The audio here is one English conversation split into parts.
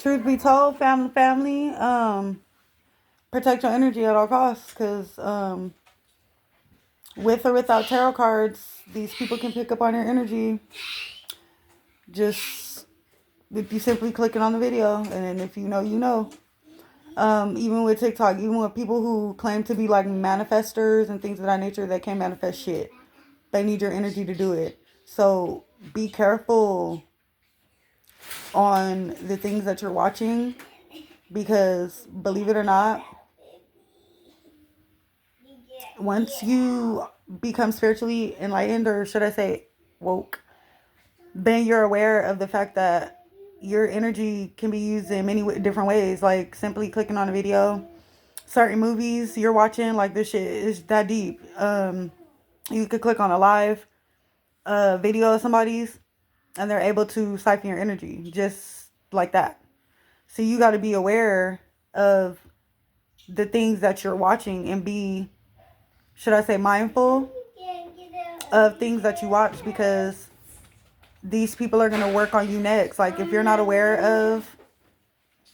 Truth be told, family, protect your energy at all costs, because with or without tarot cards, these people can pick up on your energy just with you simply clicking on the video. And then if you know, you know. Even with TikTok, even with people who claim to be like manifestors and things of that nature, they can't manifest shit. They need your energy to do it. So be careful on the things that you're watching, because believe it or not, once you become spiritually enlightened, or should I say woke, then you're aware of the fact that your energy can be used in many different ways, like simply clicking on a video. Certain movies you're watching, like this shit is that deep. You could click on a live video of somebody's, and they're able to siphon your energy just like that. So you got to be aware of the things that you're watching, and be, should I say, mindful of things that you watch, because these people are going to work on you next. Like, if you're not aware of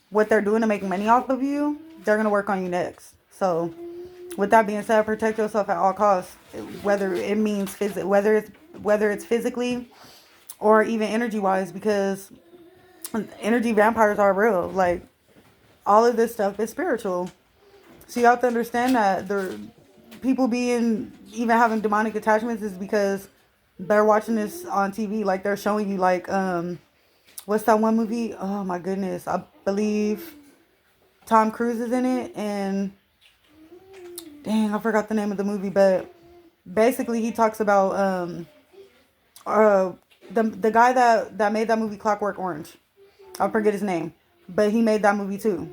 what they're doing to make money off of you, they're going to work on you next. So with that being said, protect yourself at all costs, whether it means whether it's physically or even energy wise, because energy vampires are real. Like, all of this stuff is spiritual. So you have to understand that the people being, even having demonic attachments, is because they're watching this on TV. Like, they're showing you, like, what's that one movie? Oh my goodness. I believe Tom Cruise is in it, and dang, I forgot the name of the movie, but basically he talks about uh the guy that made that movie Clockwork Orange. I forget his name, but he made that movie too.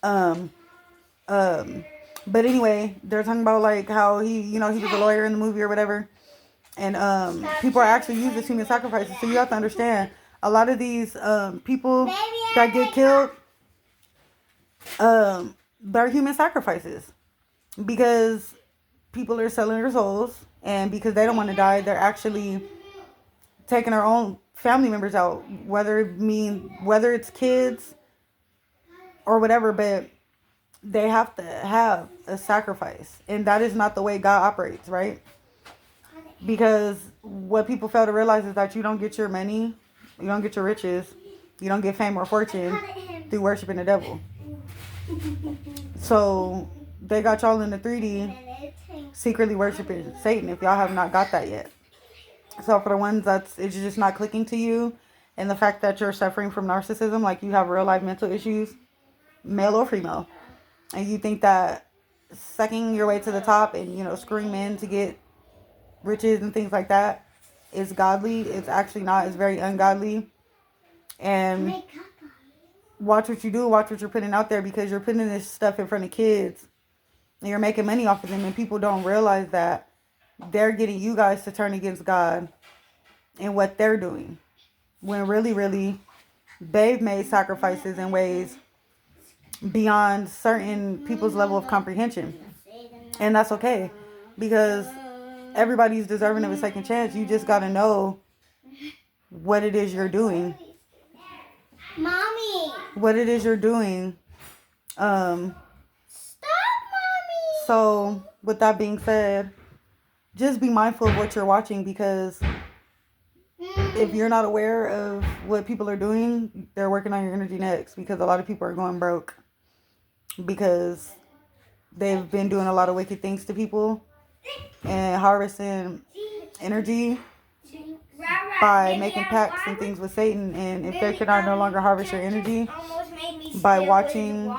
Um but anyway, they're talking about like how he was a lawyer in the movie or whatever. And people are actually used as human sacrifices. So you have to understand, a lot of these people that get killed, they're human sacrifices, because people are selling their souls, and because they don't want to die, they're actually taking their own family members out, whether it's kids or whatever, but they have to have a sacrifice, and that is not the way God operates, right? Because what people fail to realize is that you don't get your money, you don't get your riches, you don't get fame or fortune through worshiping the devil. So they got y'all in the 3D secretly worshiping Satan, if y'all have not got that yet. So for the ones it's just not clicking to you, and the fact that you're suffering from narcissism, like you have real life mental issues, male or female, and you think that sucking your way to the top and screwing men to get riches and things like that is godly, it's actually not. It's very ungodly. And watch what you do, watch what you're putting out there, because you're putting this stuff in front of kids and you're making money off of them, and people don't realize that they're getting you guys to turn against God and what they're doing, when really they've made sacrifices in ways beyond certain people's level of comprehension. And that's okay, because everybody's deserving of a second chance. You just got to know what it is you're doing. Mommy. What it is you're doing. Stop, Mommy. So with that being said, just be mindful of what you're watching, because if you're not aware of what people are doing, they're working on your energy next, because a lot of people are going broke because they've been doing a lot of wicked things to people and harvesting energy by making pacts and things with Satan. And if they cannot no longer harvest your energy by watching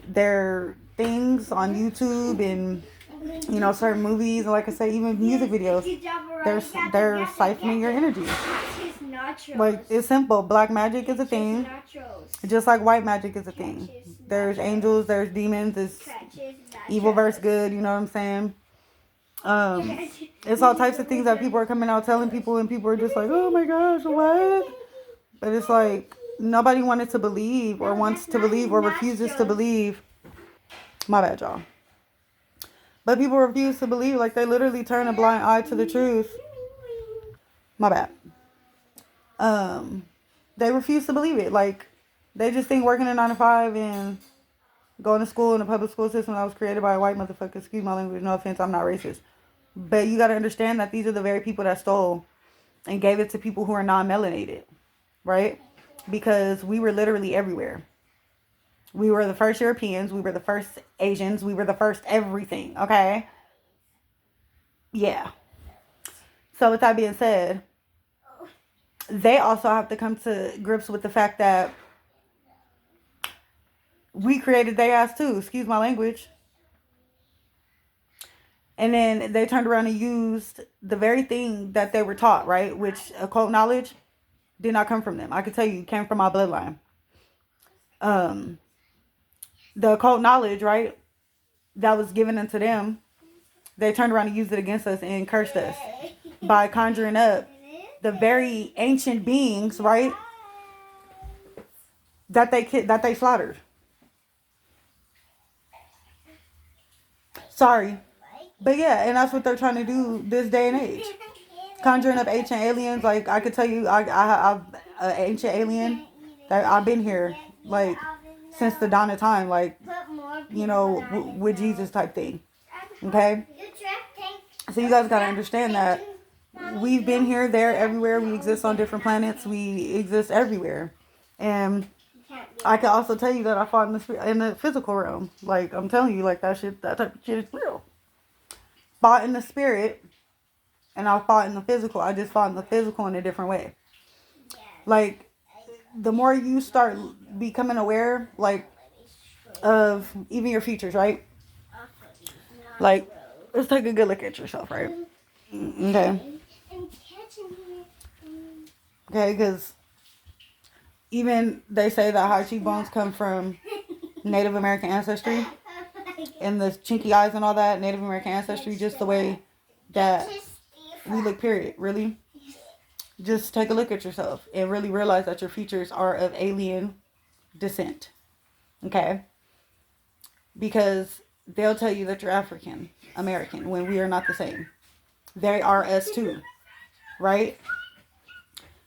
their things on YouTube and certain movies, and like I say, even music videos, they're siphoning your energy. Like, it's simple. Black magic is a thing, just like white magic is a thing. There's angels, there's demons, it's evil versus good, you know what I'm saying? It's all types of things that people are coming out telling people, and people are just like, oh my gosh, what? But it's like, nobody wanted to believe, or wants to believe, or refuses to believe. My bad, y'all. But people refuse to believe. Like, they literally turn a blind eye to the truth. My bad. They refuse to believe it. Like, they just think working a 9 to 5 and going to school in a public school system that was created by a white motherfucker. Excuse my language. No offense. I'm not racist. But you got to understand that these are the very people that stole and gave it to people who are non-melanated, right? Because we were literally everywhere. We were the first Europeans. We were the first Asians. We were the first everything, okay? Yeah. So with that being said, they also have to come to grips with the fact that we created their ass too. Excuse my language. And then they turned around and used the very thing that they were taught, right? Which occult knowledge did not come from them. I can tell you, it came from my bloodline. The occult knowledge, right, that was given unto them, they turned around and used it against us and cursed us by conjuring up the very ancient beings, right, that they slaughtered. Sorry. But yeah, and that's what they're trying to do this day and age. Conjuring up ancient aliens. Like, I could tell you, I've an ancient alien that I've been here, like, since the dawn of time, like, you know, with Jesus type thing. Okay? So you guys got to understand that we've been here, there, everywhere. We exist on different planets. We exist everywhere. And I can also tell you that I fought in the physical realm. Like, I'm telling you, like, that type of shit is real. Fought in the spirit, and I fought in the physical. I just fought in the physical in a different way. Like, the more you start becoming aware, like, of even your features, right? Like, let's take a good look at yourself, right? Okay. Okay, because even they say that high cheekbones come from Native American ancestry. And the chinky eyes and all that, Native American ancestry, just the way that we look, period. Really? Just take a look at yourself and really realize that your features are of alien descent. Okay? Because they'll tell you that you're African American when we are not the same. They are us too. Right?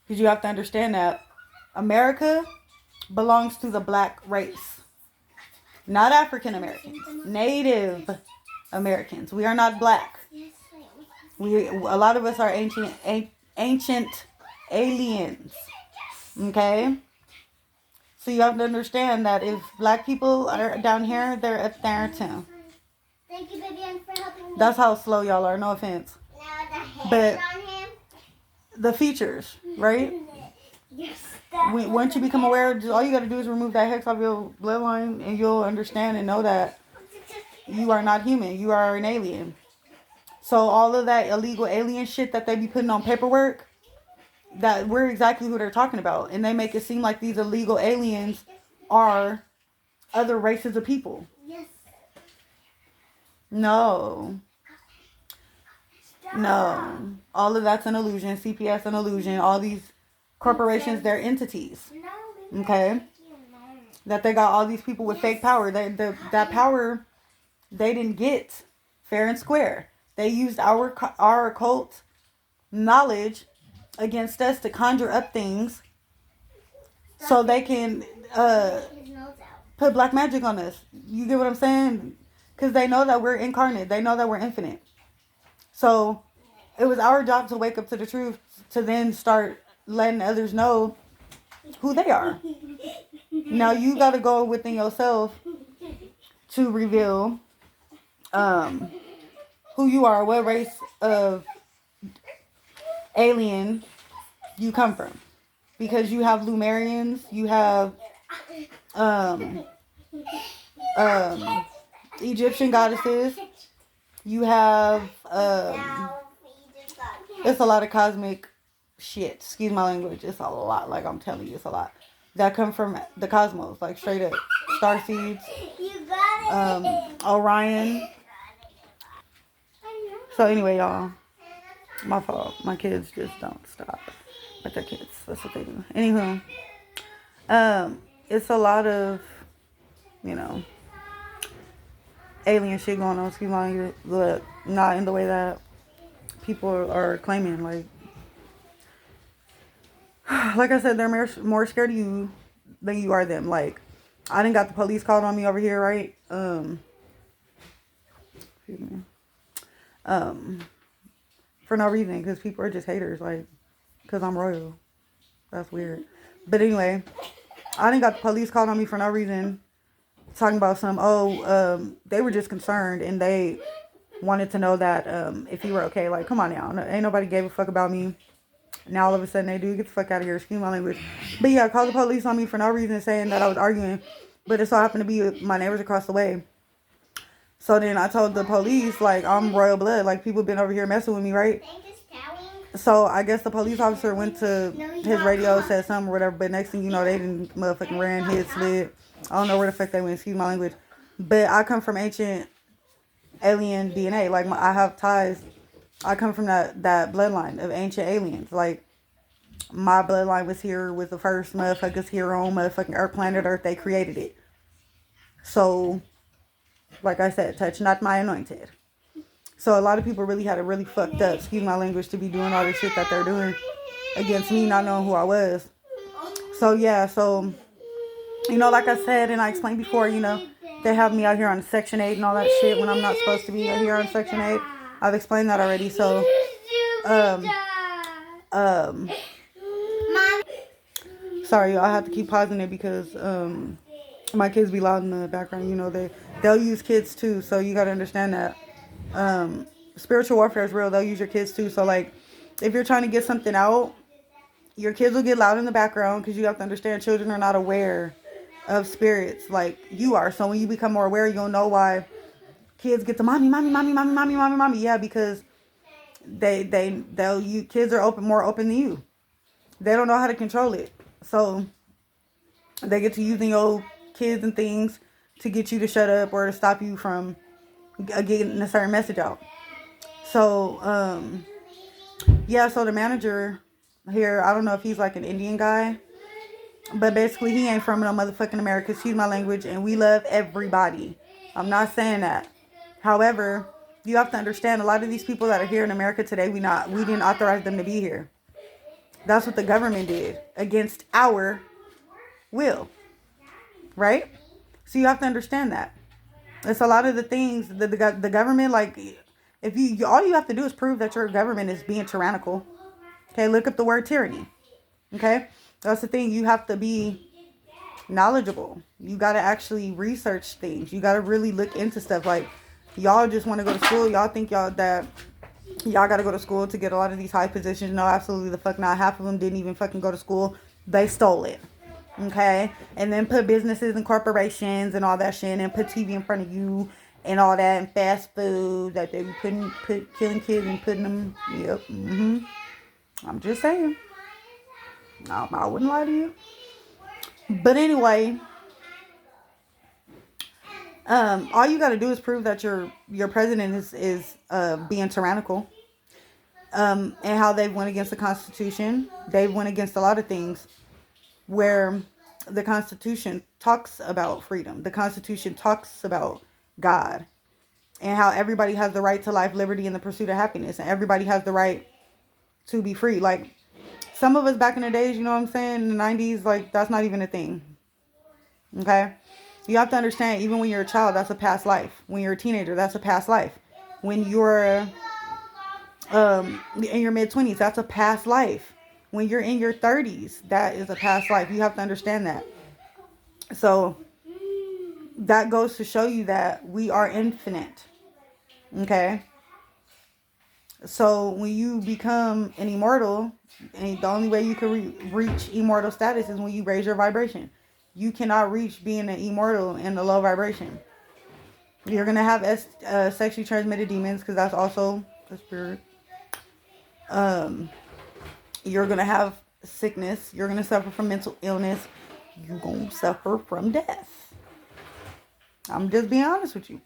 Because you have to understand that America belongs to the black race. Not African Americans. Native Americans. We are not black. A lot of us are ancient aliens. Okay? So you have to understand that if black people are down here, they're up there too. Thank you, baby, for helping me. That's how slow y'all are, no offense. But the features, right? Yes. Once you become aware, all you got to do is remove that hex off your bloodline, and you'll understand and know that you are not human. You are an alien. So all of that illegal alien shit that they be putting on paperwork, that we're exactly who they're talking about. And they make it seem like these illegal aliens are other races of people. Yes. No. No. All of that's an illusion. CPS an illusion. All these corporations, they're entities. Okay? That they got all these people with fake power. That power they didn't get fair and square. They used our occult knowledge against us to conjure up things so they can put black magic on us. You get what I'm saying? Because they know that we're incarnate. They know that we're infinite. So it was our job to wake up to the truth, to then start letting others know who they are. Now you got to go within yourself to reveal who you are, what race of alien you come from. Because you have Lumerians, you have Egyptian goddesses, you have it's a lot of cosmic shit. Excuse my language. It's a lot. Like, I'm telling you, it's a lot that come from the cosmos, like straight up star seeds, Orion. So anyway, y'all, my fault. My kids just don't stop, but they're kids. That's what they do. Anywho, it's a lot of, you know, alien shit going on. Excuse my language, but not in the way that people are claiming. Like, Like I said, they're more scared of you than you are them. Like, I didn't got the police called on me over here, right? Excuse me. Um, for no reason, because people are just haters. Like, because I'm royal. That's weird. But anyway, I didn't got the police called on me for no reason, talking about they were just concerned and they wanted to know that if you were okay. Like, come on now, ain't nobody gave a fuck about me. Now all of a sudden they do. Get the fuck out of here. Excuse my language. But yeah, called the police on me for no reason, saying that I was arguing. But it so happened to be my neighbors across the way. So then I told the police, like, I'm royal blood. Like, people been over here messing with me, right? So I guess the police officer went to his radio, said something or whatever. But next thing you know, they didn't motherfucking ran, hid, slid. I don't know where the fuck they went. Excuse my language. But I come from ancient alien DNA. Like, I have ties. I come from that bloodline of ancient aliens. Like, my bloodline was the first motherfuckers here on motherfucking Earth, planet Earth. They created it. So, like I said, touch not my anointed. So a lot of people really had it really fucked up, excuse my language, to be doing all this shit that they're doing against me, not knowing who I was. So yeah, so, like I said and I explained before, they have me out here on Section 8 and all that shit when I'm not supposed to be out here on Section 8. I've explained that already. So, sorry, I have to keep pausing it because my kids be loud in the background. They'll use kids too, so you gotta understand that. Spiritual warfare is real. They'll use your kids too. So like, if you're trying to get something out, your kids will get loud in the background because you have to understand children are not aware of spirits like you are. So when you become more aware, you'll know why kids get to mommy, mommy, mommy, mommy, mommy, mommy, mommy. Yeah, because kids are more open than you. They don't know how to control it. So they get to using your kids and things to get you to shut up or to stop you from getting a certain message out. So, so the manager here, I don't know if he's like an Indian guy, but basically he ain't from no motherfucking America. Excuse my language, and we love everybody. I'm not saying that. However, you have to understand a lot of these people that are here in America today, we didn't authorize them to be here. That's what the government did against our will, right? So you have to understand that. It's a lot of the things that the government, like, if all you have to do is prove that your government is being tyrannical. Okay, look up the word tyranny. Okay, that's the thing. You have to be knowledgeable. You got to actually research things. You got to really look into stuff. Like, y'all just want to go to school. Y'all think y'all got to go to school to get a lot of these high positions. No, absolutely the fuck not. Half of them didn't even fucking go to school. They stole it. Okay, and then put businesses and corporations and all that shit, and put TV in front of you and all that, and fast food that they be killing kids and putting them. Yep. I'm just saying. No, I wouldn't lie to you. But anyway, all you got to do is prove that your president is being tyrannical. And how they went against the Constitution. They went against a lot of things where the Constitution talks about freedom. The Constitution talks about God and how everybody has the right to life, liberty, and the pursuit of happiness. And everybody has the right to be free. Like, some of us back in the days, you know what I'm saying, in the 90s, like, that's not even a thing. Okay? You have to understand, even when you're a child, that's a past life. When you're a teenager, that's a past life. When you're in your mid-20s, that's a past life. When you're in your 30s, that is a past life. You have to understand that. So that goes to show you that we are infinite. Okay? So when you become an immortal, and the only way you can reach immortal status is when you raise your vibration. You cannot reach being an immortal in a low vibration. You're going to have sexually transmitted demons, because that's also a spirit. You're going to have sickness. You're going to suffer from mental illness. You're going to suffer from death. I'm just being honest with you.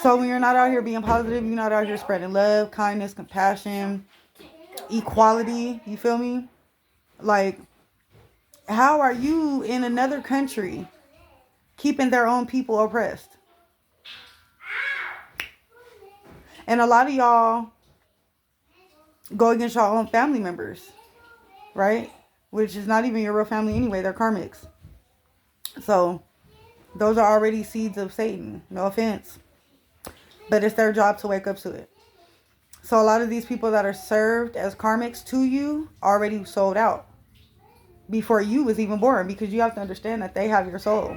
So when you're not out here being positive, you're not out here spreading love, kindness, compassion, equality, you feel me? Like, how are you in another country keeping their own people oppressed? And a lot of y'all go against your own family members, right? which is not even your real family anyway. They're karmics. So those are already seeds of Satan. No offense. But it's their job to wake up to it. So a lot of these people that are served as karmics to you already sold out before you was even born, because you have to understand that they have your soul.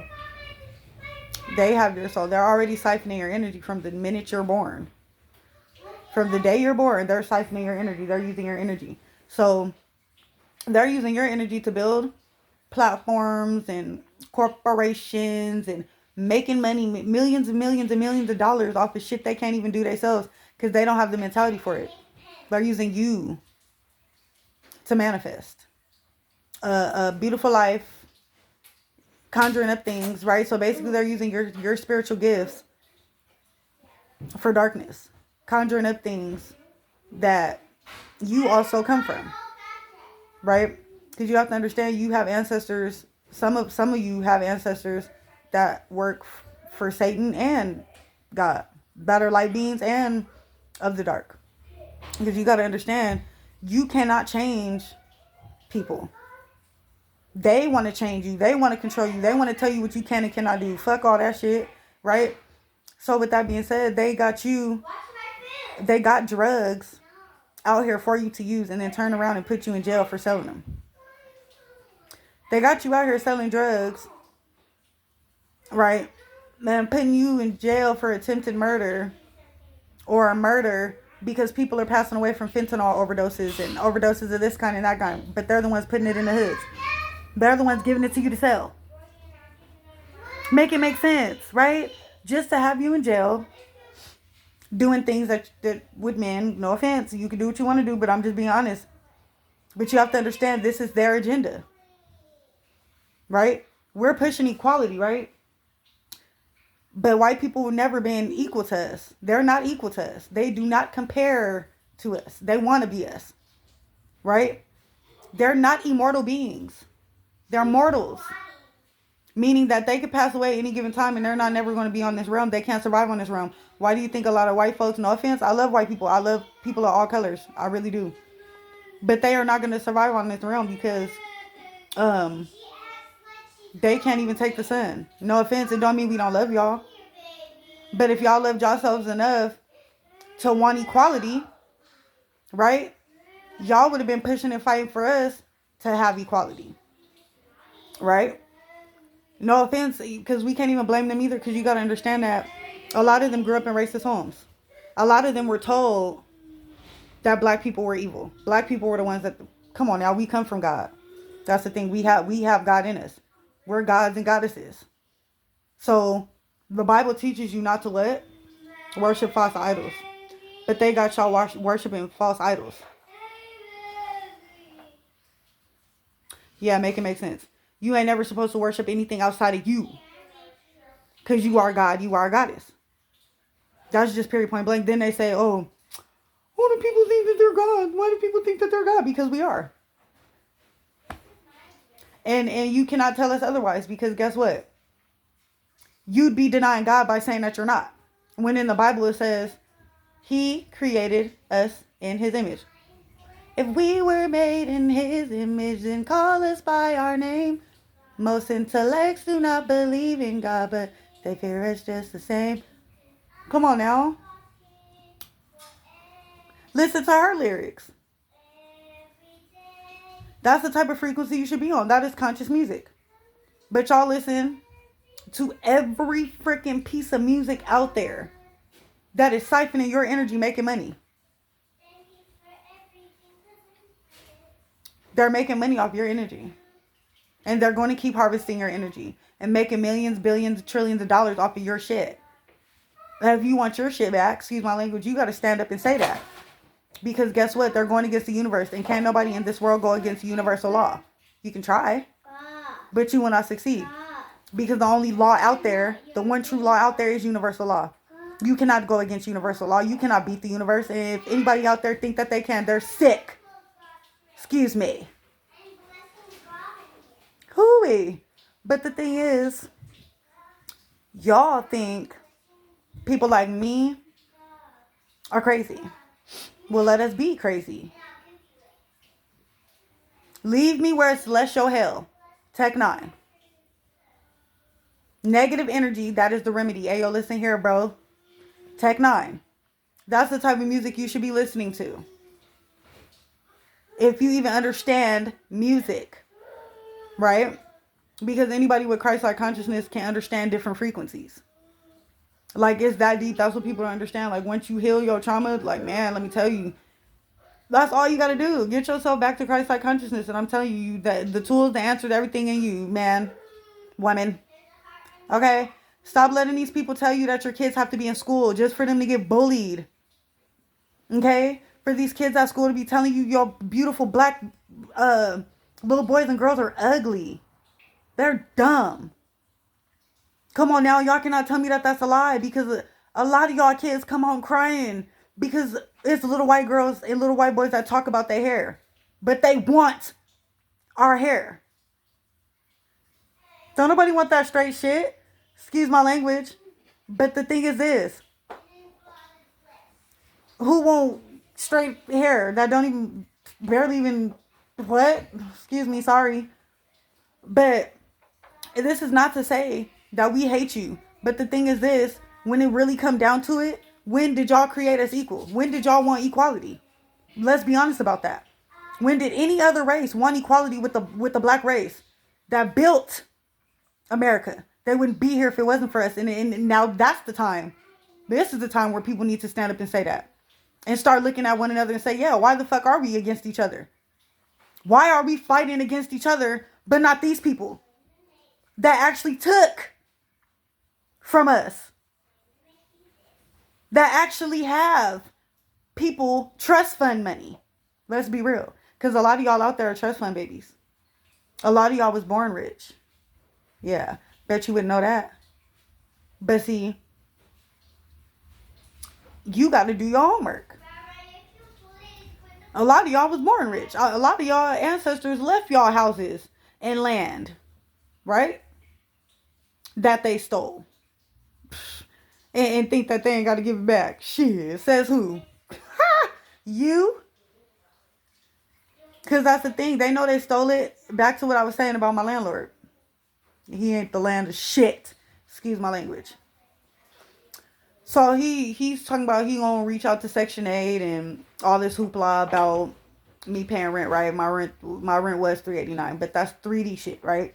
They have your soul. They're already siphoning your energy from the minute you're born. From the day you're born, they're siphoning your energy. They're using your energy. So they're using your energy to build platforms and corporations and making money, millions and millions and millions of dollars off of shit they can't even do themselves because they don't have the mentality for it. They're using you to manifest a beautiful life, conjuring up things, right? So basically they're using your spiritual gifts for darkness, conjuring up things that you also come from, right? Because you have to understand, you have ancestors. Some of you have ancestors that work for Satan and God, that are light beings and of the dark. Because you got to understand, you cannot change people. They want to change you. They want to control you. They want to tell you what you can and cannot do. Fuck all that shit, right? So with that being said, they got drugs out here for you to use and then turn around and put you in jail for selling them. They got you out here selling drugs, right? Man, putting you in jail for attempted murder or a murder because people are passing away from fentanyl overdoses and overdoses of this kind and that kind. But they're the ones putting it in the hoods. They're the ones giving it to you to sell. Make it make sense, right? Just to have you in jail doing things that with men, no offense, you can do what you want to do, but I'm just being honest. But you have to understand, this is their agenda, right? We're pushing equality, right? But white people have never been equal to us. They're not equal to us. They do not compare to us. They want to be us, right? They're not immortal beings. They're mortals. Meaning that they could pass away at any given time and they're not never going to be on this realm. They can't survive on this realm. Why do you think a lot of white folks, no offense, I love white people. I love people of all colors. I really do. But they are not going to survive on this realm because they can't even take the sun. No offense, it don't mean we don't love y'all. But if y'all loved yourselves enough to want equality, right? Y'all would have been pushing and fighting for us to have equality, right? No offense, because we can't even blame them either, because you got to understand that a lot of them grew up in racist homes. A lot of them were told that black people were evil. Black people were the ones that, come on now, we come from God. That's the thing. We have God in us. We're gods and goddesses. So the Bible teaches you not to what? Worship false idols. But they got y'all worshiping false idols. Yeah, make it make sense. You ain't never supposed to worship anything outside of you. Because you are God, you are a goddess. That's just period, point blank. Then they say, oh, why do people think that they're God? Why do people think that they're God? Because we are. And you cannot tell us otherwise, because guess what? You'd be denying God by saying that you're not. When in the Bible it says, He created us in His image. If we were made in His image, then call us by our name. Most intellects do not believe in God, but they fear us just the same. Come on now. Listen to her lyrics. That's the type of frequency you should be on. That is conscious music. But y'all listen to every freaking piece of music out there that is siphoning your energy, making money. They're making money off your energy. And they're going to keep harvesting your energy and making millions, billions, trillions of dollars off of your shit. And if you want your shit back, excuse my language, you got to stand up and say that. Because guess what? They're going against the universe. And can't nobody in this world go against universal law. You can try, but you will not succeed. Because the only law out there, the one true law out there is universal law. You cannot go against universal law. You cannot beat the universe. And if anybody out there think that they can, they're sick. Excuse me. Hooey. But the thing is, y'all think people like me are crazy. Well, let us be crazy. Leave me where it's celestial hell. Tech 9. Negative energy, that is the remedy. Hey, yo, listen here, bro. Tech 9. That's the type of music you should be listening to. If you even understand music, right? Because anybody with Christ-like consciousness can understand different frequencies. Like, it's that deep. That's what people don't understand. Like, once you heal your trauma, like, man, let me tell you, that's all you got to do. Get yourself back to Christ-like consciousness. And I'm telling you that the tools, the answer to everything in you, man, women. Okay? Stop letting these people tell you that your kids have to be in school just for them to get bullied. Okay? For these kids at school to be telling you your beautiful black little boys and girls are ugly. They're dumb. Come on now, y'all cannot tell me that that's a lie, because a lot of y'all kids come home crying because it's little white girls and little white boys that talk about their hair. But they want our hair. Don't nobody want that straight shit. Excuse my language. But the thing is this. Who want straight hair that don't even, barely even, what? Excuse me, sorry. But this is not to say that we hate you. But the thing is this, when it really come down to it, when did y'all create us equal? When did y'all want equality? Let's be honest about that. When did any other race want equality with the black race that built America? They wouldn't be here if it wasn't for us. And now that's the time. This is the time where people need to stand up and say that. And start looking at one another and say, yeah, why the fuck are we against each other? Why are we fighting against each other, but not these people that actually took from us? That actually have people trust fund money. Let's be real. Because a lot of y'all out there are trust fund babies. A lot of y'all was born rich. Yeah. Bet you wouldn't know that. But see, you got to do your homework. A lot of y'all was born rich. A lot of y'all ancestors left y'all houses and land. Right? That they stole. And think that they ain't got to give it back. Shit. Says who? You? Because that's the thing. They know they stole it. Back to what I was saying about my landlord. He ain't the land of shit. Excuse my language. So he's talking about he gonna reach out to Section 8 and all this hoopla about me paying rent, right? My rent was $389, but that's 3D shit, right?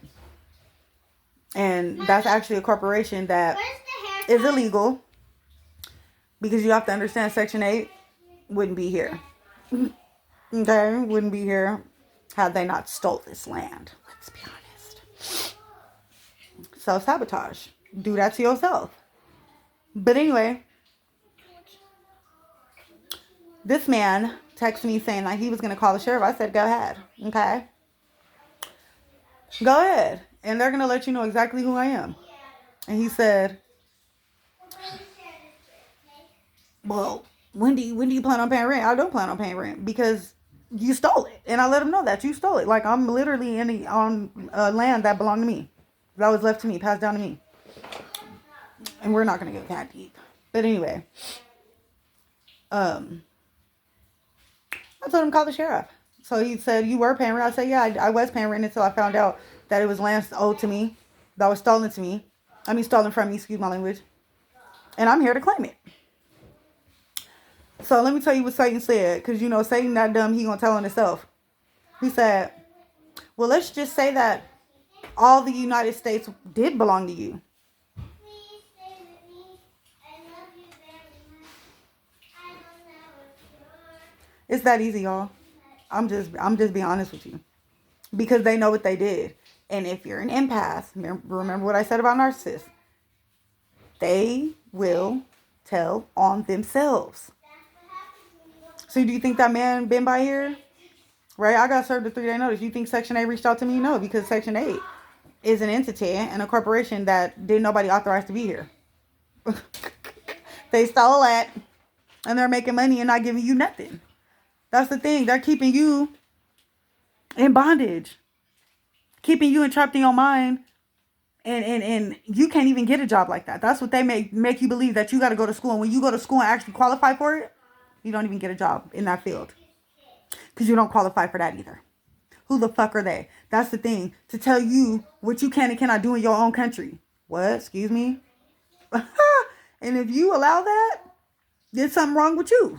And that's actually a corporation that is illegal, because you have to understand Section 8 wouldn't be here. Okay, wouldn't be here had they not stole this land. Let's be honest. Self-sabotage. Do that to yourself. But anyway, this man texted me saying that he was going to call the sheriff. I said, go ahead. Okay? Go ahead. And they're going to let you know exactly who I am. And he said, well, when do you plan on paying rent? I don't plan on paying rent because you stole it. And I let him know that you stole it. Like, I'm literally on land that belonged to me. That was left to me, passed down to me. And we're not going to go that deep. But anyway. I told him to call the sheriff. So he said, you were paying rent? I said, yeah, I was paying rent until I found out that it was land owed to me. That was stolen to me. I mean, stolen from me, excuse my language. And I'm here to claim it. So let me tell you what Satan said. Because, you know, Satan that dumb, he going to tell on himself. He said, well, let's just say that all the United States did belong to you. It's that easy, y'all. I'm just being honest with you. Because they know what they did. And if you're an empath, remember what I said about narcissists. They will tell on themselves. So do you think that man been by here? Right? I got served a 3-day notice. You think Section 8 reached out to me? No, because Section 8 is an entity and a corporation that didn't nobody authorized to be here. They stole it. And they're making money and not giving you nothing. That's the thing. They're keeping you in bondage. Keeping you entrapped in your mind. And you can't even get a job like that. That's what they make you believe, that you got to go to school. And when you go to school and actually qualify for it, you don't even get a job in that field. Because you don't qualify for that either. Who the fuck are they? That's the thing. To tell you what you can and cannot do in your own country. What? Excuse me? And if you allow that, there's something wrong with you.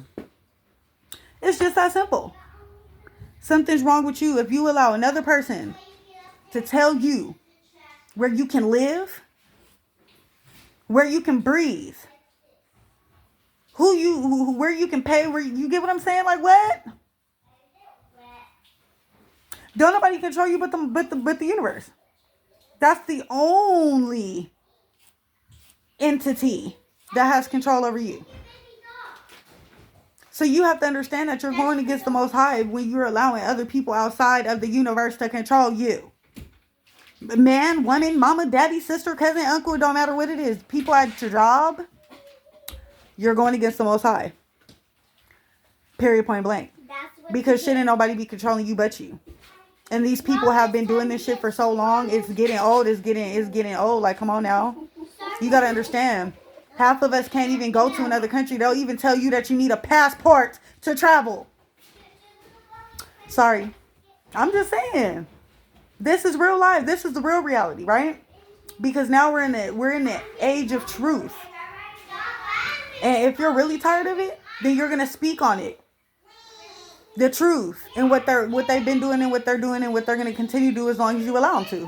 It's just that simple. Something's wrong with you if you allow another person to tell you where you can live, where you can breathe, where you can pay, where you get what I'm saying? Like what? Don't nobody control you but the universe. That's the only entity that has control over you. So you have to understand that you're going against the Most High when you're allowing other people outside of the universe to control you. Man, woman, mama, daddy, sister, cousin, uncle, it don't matter what it is. People at your job, you're going against the Most High. Period, point blank. Because shouldn't nobody be controlling you but you. And these people have been doing this shit for so long. It's getting old. It's getting old. Like, come on now. You got to understand. Half of us can't even go to another country. They'll even tell you that you need a passport to travel. Sorry. I'm just saying. This is real life. This is the real reality, right? Because now we're in the age of truth. And if you're really tired of it, then you're going to speak on it. The truth and what they've been doing and what they're doing and what they're going to continue to do as long as you allow them to.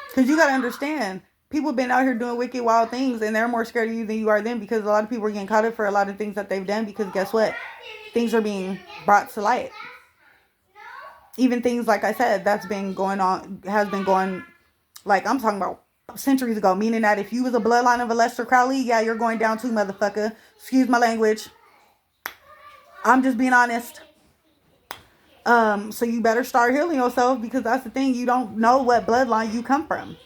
Because you got to understand, people have been out here doing wicked, wild things, and they're more scared of you than you are them, because a lot of people are getting caught up for a lot of things that they've done, because guess what? Things are being brought to light. Even things, like I said, that's been going on, has been going, like I'm talking about centuries ago, meaning that if you was a bloodline of a Lester Crowley, yeah, you're going down too, motherfucker. Excuse my language. I'm just being honest. So you better start healing yourself, because that's the thing. You don't know what bloodline you come from.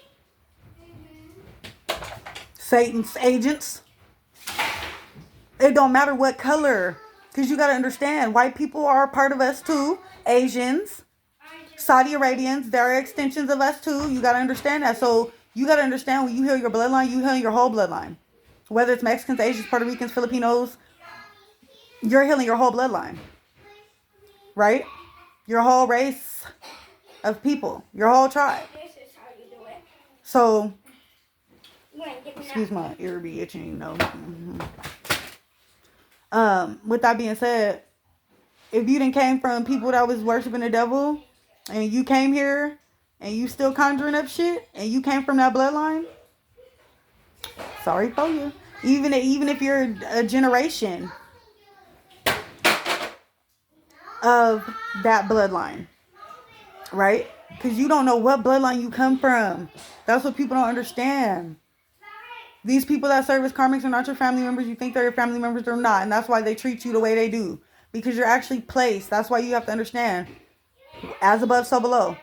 Satan's agents. It don't matter what color, because you got to understand, white people are a part of us too. Asians, Saudi Arabians, they're extensions of us too. You got to understand that. So you got to understand, when you heal your bloodline, you heal your whole bloodline. Whether it's Mexicans, Asians, Puerto Ricans, Filipinos, you're healing your whole bloodline. Right? Your whole race of people. Your whole tribe. So, excuse my ear be itching, you know. With that being said, if you done came from people that was worshiping the devil, and you came here, and you still conjuring up shit, and you came from that bloodline, sorry for you. Even if you're a generation of that bloodline, right? Because you don't know what bloodline you come from. That's what people don't understand. These people that serve as karmics are not your family members. You think they're your family members, they're not. And that's why they treat you the way they do. Because you're actually placed. That's why you have to understand. As above, so below.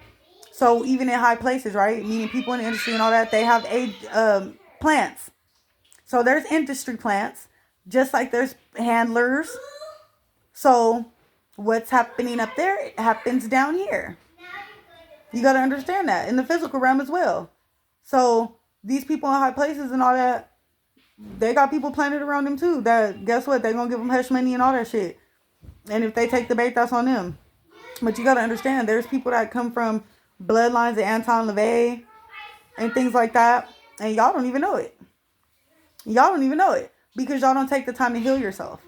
So even in high places, right? Meaning people in the industry and all that, they have plants. So there's industry plants. Just like there's handlers. So what's happening up there, it happens down here. You got to understand that in the physical realm as well. So these people in high places and all that, they got people planted around them too. That, guess what? They're going to give them hush money and all that shit. And if they take the bait, that's on them. But you got to understand, there's people that come from bloodlines of Anton LaVey and things like that. And y'all don't even know it. Y'all don't even know it. Because y'all don't take the time to heal yourself.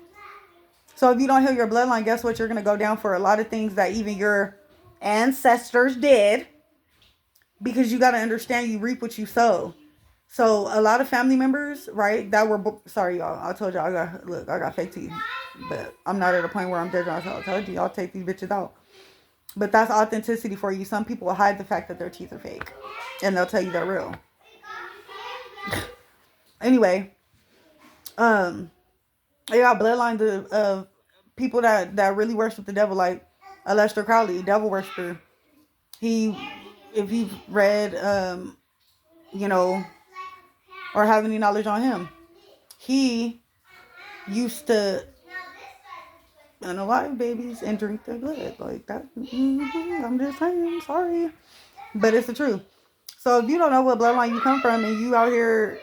So if you don't heal your bloodline, guess what? You're going to go down for a lot of things that even your ancestors did. Because you got to understand, you reap what you sow. So a lot of family members, right, that were, sorry y'all, I told y'all, I got fake teeth. But I'm not at a point where I'm judging myself. I told you, y'all take these bitches out. But that's authenticity for you. Some people will hide the fact that their teeth are fake. And they'll tell you they're real. Anyway, they got bloodlines of people that really worship the devil, like Aleister Crowley, devil worshiper. If you've read, or have any knowledge on him, he used to unalive babies and drink their blood like that. I'm just saying, sorry, but it's the truth. So if you don't know what bloodline you come from, and you out here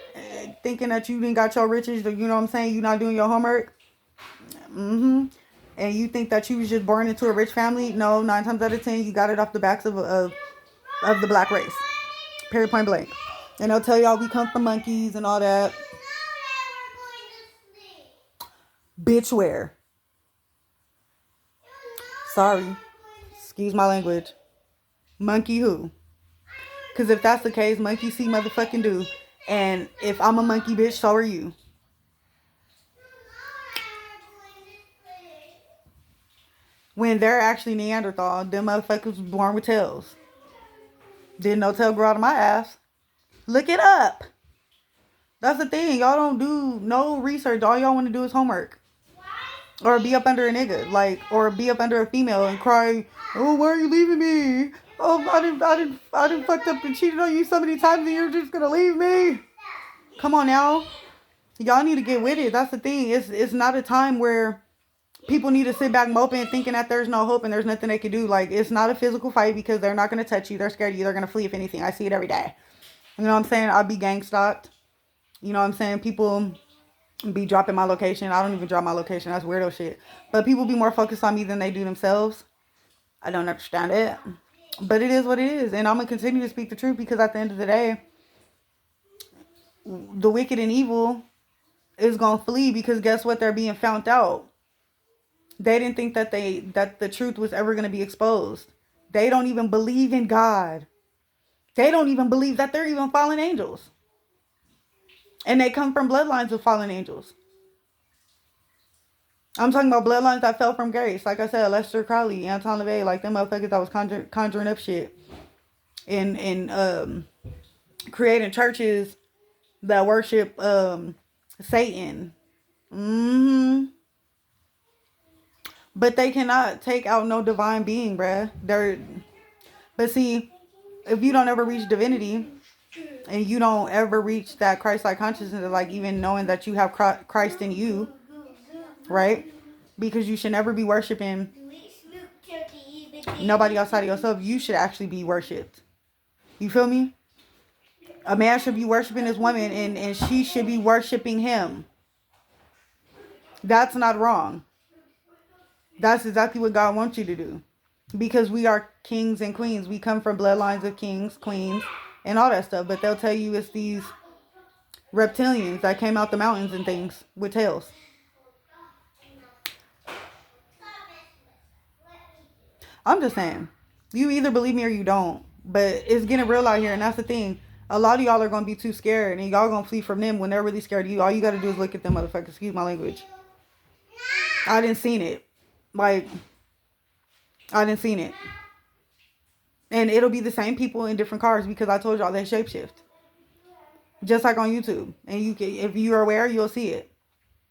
thinking that you didn't got your riches, you know what I'm saying, you're not doing your homework, and and you think that you was just born into a rich family, no, 9 times out of 10, you got it off the backs of the black race. Period, point blank. And they'll tell y'all we come from monkeys and all that. Bitch, where? Sorry. Excuse my language. Monkey who? Because if that's the case, monkey see, motherfucking do. And if I'm a monkey bitch, so are you. When they're actually Neanderthal, them motherfuckers was born with tails. Didn't no tail grow out of my ass. Look it up. That's the thing. Y'all don't do no research. All y'all want to do is homework. Or be up under a nigga. Like, or be up under a female and cry, oh, why are you leaving me? Oh, I didn't fucked up and cheated on you so many times and you're just gonna leave me. Come on now. Y'all need to get with it. That's the thing. It's not a time where people need to sit back moping thinking that there's no hope and there's nothing they can do. Like, it's not a physical fight because they're not going to touch you. They're scared of you. They're going to flee if anything. I see it every day. You know what I'm saying? I'll be gang stalked. You know what I'm saying? People be dropping my location. I don't even drop my location. That's weirdo shit. But people be more focused on me than they do themselves. I don't understand it. But it is what it is. And I'm going to continue to speak the truth because at the end of the day, the wicked and evil is going to flee because guess what? They're being found out. They didn't think that the truth was ever going to be exposed. They don't even believe in God. They don't even believe that they're even fallen angels. And they come from bloodlines of fallen angels. I'm talking about bloodlines that fell from grace. Like I said, Lester Crowley, Anton LaVey, like them motherfuckers that was conjuring up shit. And creating churches that worship Satan. But they cannot take out no divine being, bruh. But see, if you don't ever reach divinity, and you don't ever reach that Christ-like consciousness, like even knowing that you have Christ in you, right? Because you should never be worshiping nobody outside of yourself. You should actually be worshipped. You feel me? A man should be worshiping his woman, and she should be worshiping him. That's not wrong. That's exactly what God wants you to do. Because we are kings and queens. We come from bloodlines of kings, queens, and all that stuff. But they'll tell you it's these reptilians that came out the mountains and things with tails. I'm just saying. You either believe me or you don't. But it's getting real out here, and that's the thing. A lot of y'all are going to be too scared, and y'all going to flee from them when they're really scared of you. All you got to do is look at them motherfuckers. Excuse my language. I didn't seen it. Like, I didn't seen it. And it'll be the same people in different cars because I told y'all they shapeshift. Just like on YouTube. And you can, if you're aware, you'll see it.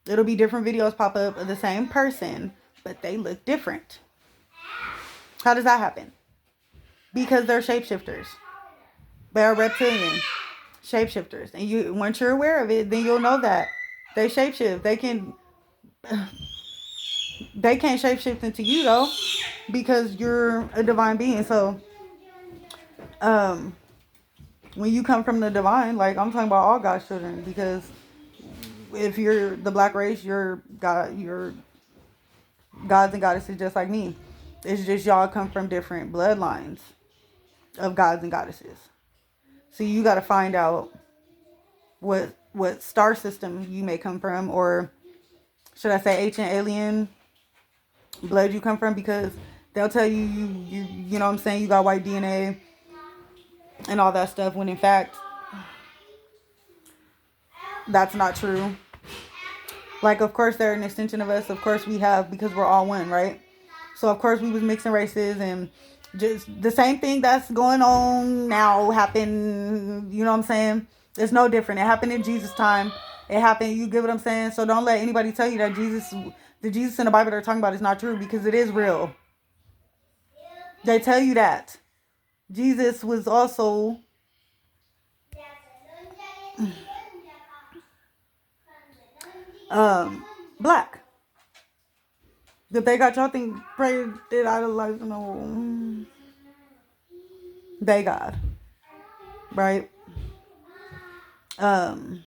It'll be different videos pop up of the same person, but they look different. How does that happen? Because they're shapeshifters. They're reptilian shapeshifters. And you, once you're aware of it, then you'll know that they shapeshift. They can't shapeshift into you though, because you're a divine being. So when you come from the divine, like I'm talking about all God's children, because if you're the black race, you're gods and goddesses just like me. It's just y'all come from different bloodlines of gods and goddesses. So you got to find out what star system you may come from, or should I say ancient alien blood you come from, because they'll tell you you know what I'm saying, you got white DNA and all that stuff, when in fact that's not true. Like, of course they're an extension of us. Of course we have, because we're all one, right? So of course we was mixing races, and just the same thing that's going on now happened, you know what I'm saying? It's no different. It happened in Jesus' time. It happened, you get what I'm saying? So don't let anybody tell you that the Jesus in the Bible they're talking about is not true, because it is real. They tell you that. Jesus was also black. That they got y'all think pray that I like, no, they God. Right?